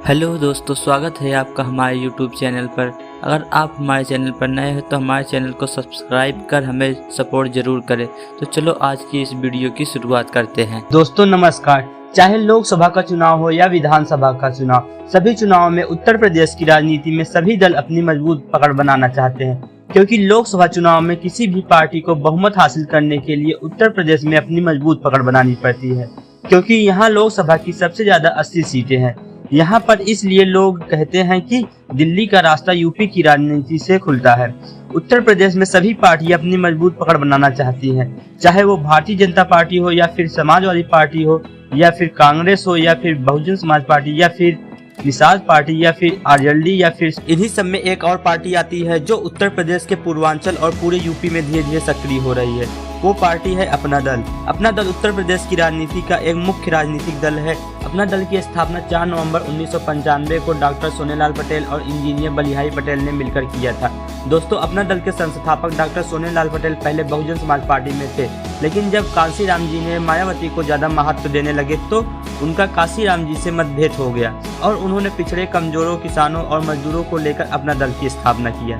Hello दोस्तों, स्वागत है आपका हमारे YouTube चैनल पर। अगर आप हमारे चैनल पर नए हैं तो हमारे चैनल को सब्सक्राइब कर हमें सपोर्ट जरूर करें। तो चलो आज की इस वीडियो की शुरुआत करते हैं। दोस्तों नमस्कार। चाहे लोकसभा का चुनाव हो या विधानसभा का चुनाव, सभी चुनावों में उत्तर प्रदेश की राजनीति में सभी दल अपनी मजबूत पकड़ बनाना चाहते हैं, क्योंकि लोकसभा चुनाव में किसी भी पार्टी को बहुमत हासिल करने के लिए उत्तर प्रदेश में अपनी मजबूत पकड़ बनानी पड़ती है, क्योंकि यहाँ लोकसभा की सबसे ज्यादा 80 सीटें हैं। यहाँ पर इसलिए लोग कहते हैं कि दिल्ली का रास्ता यूपी की राजनीति से खुलता है। उत्तर प्रदेश में सभी पार्टियां अपनी मजबूत पकड़ बनाना चाहती हैं, चाहे वो भारतीय जनता पार्टी हो या फिर समाजवादी पार्टी हो या फिर कांग्रेस हो या फिर बहुजन समाज पार्टी या फिर निषाद पार्टी या फिर आरजेडी या फिर इन्हीं सब में एक और पार्टी आती है जो उत्तर प्रदेश के पूर्वांचल और पूरे यूपी में धीरे धीरे सक्रिय हो रही है। वो पार्टी है अपना दल। अपना दल उत्तर प्रदेश की राजनीति का एक मुख्य राजनीतिक दल है। अपना दल की स्थापना 4 नवंबर 1995 को डॉक्टर सोनेलाल पटेल और इंजीनियर बलिहारी पटेल ने मिलकर किया था। दोस्तों, अपना दल के संस्थापक डॉक्टर सोनेलाल पटेल पहले बहुजन समाज पार्टी में थे, लेकिन जब कांशीराम जी ने मायावती को ज्यादा महत्व देने लगे तो उनका कांशीराम जी से मतभेद हो गया और उन्होंने पिछड़े कमजोरों, किसानों और मजदूरों को लेकर अपना दल की स्थापना किया।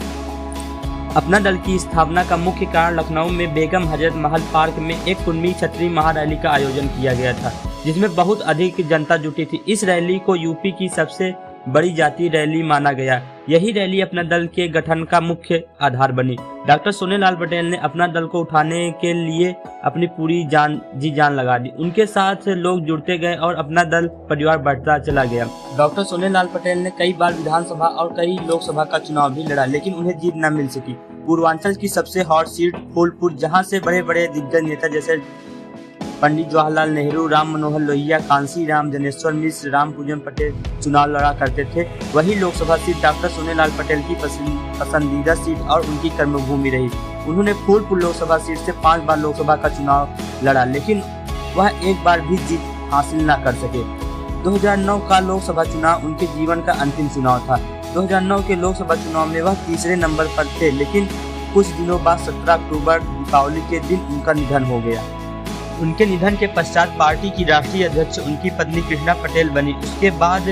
अपना दल की स्थापना का मुख्य कारण लखनऊ में बेगम हजरत महल पार्क में एक कुर्मी क्षत्रिय महारैली का आयोजन किया गया था, जिसमें बहुत अधिक जनता जुटी थी। इस रैली को यूपी की सबसे बड़ी जातीय रैली माना गया। यही रैली अपना दल के गठन का मुख्य आधार बनी। डॉक्टर सोनेलाल पटेल ने अपना दल को उठाने के लिए अपनी पूरी जान लगा दी। उनके साथ लोग जुड़ते गए और अपना दल परिवार बढ़ता चला गया। डॉक्टर सोनेलाल पटेल ने कई बार विधानसभा और कई लोकसभा का चुनाव भी लड़ा, लेकिन उन्हें जीत न मिल सकी। पूर्वांचल की सबसे हॉट सीट फूलपुर, जहाँ से बड़े बड़े दिग्गज नेता जैसे पंडित जवाहरलाल नेहरू, राम मनोहर लोहिया, कांशीराम, जनेश्वर मिश्र, रामपूजन पटेल चुनाव लड़ा करते थे, वही लोकसभा सीट डॉक्टर सोनेलाल पटेल की पसंदीदा सीट और उनकी कर्मभूमि रही। उन्होंने फूलपुर लोकसभा सीट से 5 बार लोकसभा का चुनाव लड़ा, लेकिन वह एक बार भी जीत हासिल न कर सके। 2009 का लोकसभा चुनाव उनके जीवन का अंतिम चुनाव था। 2009 के लोकसभा चुनाव में वह तीसरे नंबर पर थे, लेकिन कुछ दिनों बाद 17 अक्टूबर दीपावली के दिन उनका निधन हो गया। उनके निधन के पश्चात पार्टी की राष्ट्रीय अध्यक्ष उनकी पत्नी कृष्णा पटेल बनी। उसके बाद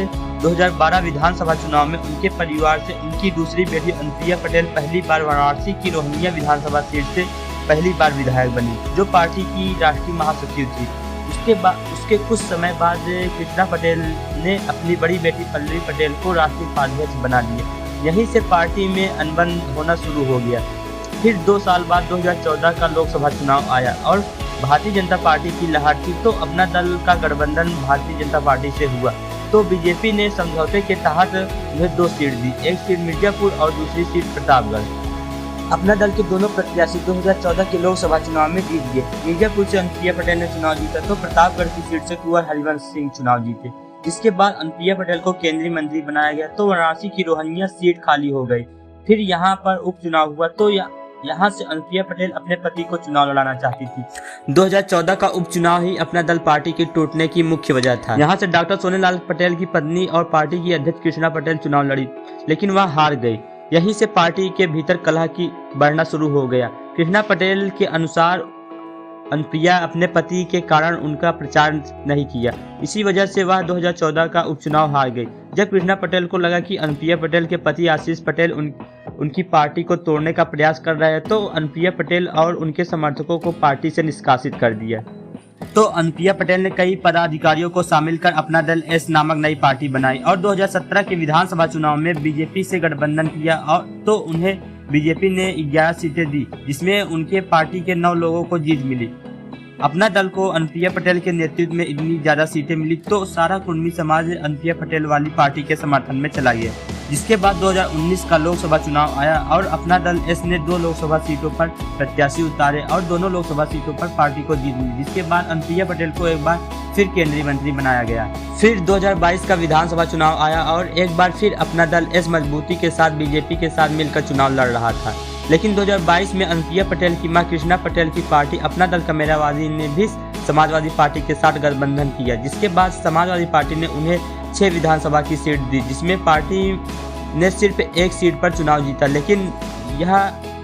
2012 विधानसभा चुनाव में उनके परिवार से उनकी दूसरी बेटी अनुप्रिया पटेल पहली बार वाराणसी की रोहनिया विधानसभा सीट से पहली बार विधायक बनी, जो पार्टी की राष्ट्रीय महासचिव थी। उसके कुछ समय बाद कृष्णा पटेल ने अपनी बड़ी बेटी पल्लवी पटेल को राष्ट्रीय उपाध्यक्ष बना दिया। यहीं से पार्टी में अनबन होना शुरू हो गया। फिर 2 साल बाद 2014 का लोकसभा चुनाव आया और भारतीय जनता पार्टी की लहर थी, तो अपना दल का गठबंधन भारतीय जनता पार्टी से हुआ। तो बीजेपी ने समझौते के तहत उन्हें 2 सीट दी, एक सीट मिर्जापुर और दूसरी सीट प्रतापगढ़। अपना दल के दोनों प्रत्याशी 2014 के लोकसभा चुनाव में जीत गए। मिर्जापुर से अनुप्रिया पटेल ने चुनाव जीता, तो प्रतापगढ़ की सीट से कुंवर हरिवंश सिंह चुनाव जीते। जिसके बाद अनुप्रिया पटेल को केंद्रीय मंत्री बनाया गया, तो वाराणसी की रोहनिया सीट खाली हो गई। फिर यहाँ पर उपचुनाव हुआ, तो यहाँ से अनुप्रिया पटेल अपने पति को चुनाव लड़ाना चाहती थी। 2014 का उपचुनाव ही अपना दल पार्टी के टूटने की मुख्य वजह था। यहाँ से डॉक्टर सोनेलाल पटेल की पत्नी और पार्टी की अध्यक्ष कृष्णा पटेल चुनाव लड़ी, लेकिन वह हार गई। यहीं से पार्टी के भीतर कलह की बढ़ना शुरू हो गया। कृष्णा पटेल के अनुसार अनुप्रिया अपने पति के कारण उनका प्रचार नहीं किया, इसी वजह से वह 2014 का उपचुनाव हार गई। जब कृष्णा पटेल को लगा कि अनुप्रिया पटेल के पति आशीष पटेल उनकी पार्टी को तोड़ने का प्रयास कर रहे हैं, तो अनुप्रिया पटेल और उनके समर्थकों को पार्टी से निष्कासित कर दिया। तो अनुप्रिया पटेल ने कई पदाधिकारियों को शामिल कर अपना दल एस नामक नई पार्टी बनाई और 2017 के विधानसभा चुनाव में बीजेपी से गठबंधन किया, और तो उन्हें बीजेपी ने 11 सीटें दी, जिसमें उनके पार्टी के 9 लोगों को जीत मिली। अपना दल को अनुप्रिया पटेल के नेतृत्व में इतनी ज्यादा सीटें मिली, तो सारा कुर्मी समाज अनुप्रिया पटेल वाली पार्टी के समर्थन में चला गया। जिसके बाद 2019 का लोकसभा चुनाव आया और अपना दल एस ने 2 लोकसभा सीटों पर प्रत्याशी उतारे और दोनों लोकसभा सीटों पर पार्टी को जीत मिली। जिसके बाद अनुप्रिया पटेल को एक बार फिर केंद्रीय मंत्री बनाया गया। फिर 2022 का विधानसभा चुनाव आया और एक बार फिर अपना दल एस मजबूती के साथ बीजेपी के साथ मिलकर चुनाव लड़ रहा था, लेकिन 2022 में अनुप्रिया पटेल की मां कृष्णा पटेल की पार्टी अपना दल कमेरावादी ने भी समाजवादी पार्टी के साथ गठबंधन किया। जिसके बाद समाजवादी पार्टी ने उन्हें 6 विधानसभा की सीट दी, जिसमें पार्टी ने सिर्फ 1 सीट पर चुनाव जीता, लेकिन यह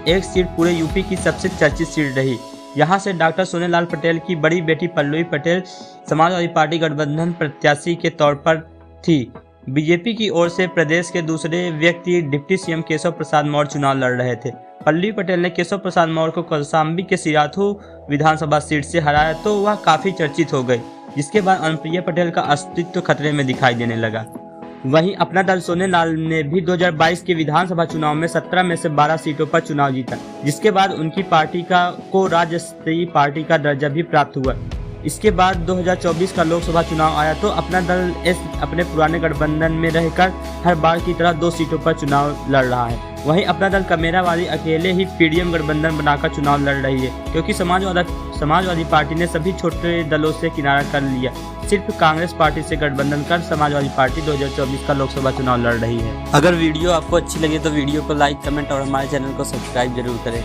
1 सीट पूरे यूपी की सबसे चर्चित सीट रही। यहाँ से डॉक्टर सोनेलाल पटेल की बड़ी बेटी पल्लवी पटेल समाजवादी पार्टी गठबंधन प्रत्याशी के तौर पर थी। बीजेपी की ओर से प्रदेश के दूसरे व्यक्ति डिप्टी सीएम केशव प्रसाद मौर्य चुनाव लड़ रहे थे। पल्लवी पटेल ने केशव प्रसाद मौर्य को कौशाम्बी के सिराथू विधानसभा सीट से हराया तो वह काफी चर्चित हो गई, जिसके बाद अनुप्रिया पटेल का अस्तित्व खतरे में दिखाई देने लगा। वहीं अपना दल सोनेलाल ने भी 2022 के विधानसभा चुनाव में 17 में से 12 सीटों पर चुनाव जीता, जिसके बाद उनकी पार्टी को राज्य स्तरीय पार्टी का दर्जा भी प्राप्त हुआ। इसके बाद 2024 का लोकसभा चुनाव आया तो अपना दल अपने पुराने गठबंधन में रहकर हर बार की तरह 2 सीटों पर चुनाव लड़ रहा है। वहीं अपना दल कमेरावादी अकेले ही पीडीएम गठबंधन बनाकर चुनाव लड़ रही है, क्योंकि समाजवादी पार्टी ने सभी छोटे दलों से किनारा कर लिया। सिर्फ कांग्रेस पार्टी से गठबंधन कर समाजवादी पार्टी 2024 का लोकसभा चुनाव लड़ रही है। अगर वीडियो आपको अच्छी लगे तो वीडियो को लाइक, कमेंट और हमारे चैनल को सब्सक्राइब जरूर करें।